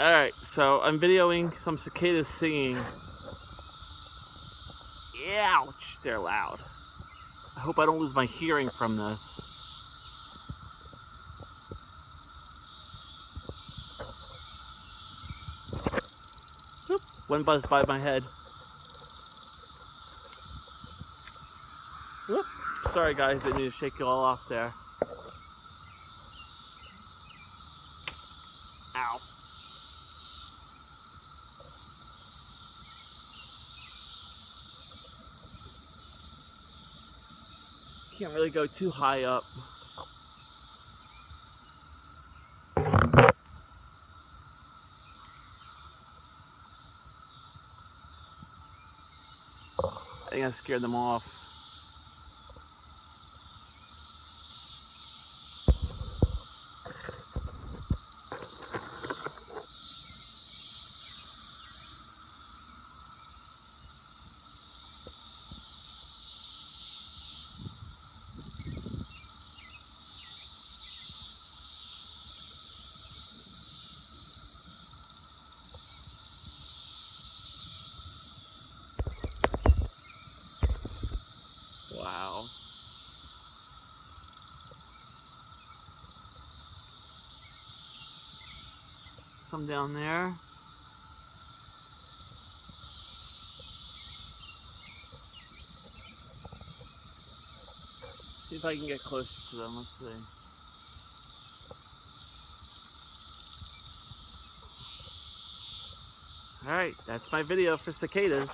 Alright, so I'm videoing some cicadas singing. Ouch, they're loud. I hope I don't lose my hearing from this. Oop, one buzzed by my head. Whoop. Sorry guys, didn't mean to shake you all off there. Ow. Can't really go too high up. I think I scared them off. Wow. Some down there. See if I can get closer to them. Let's see. Alright, that's my video for cicadas.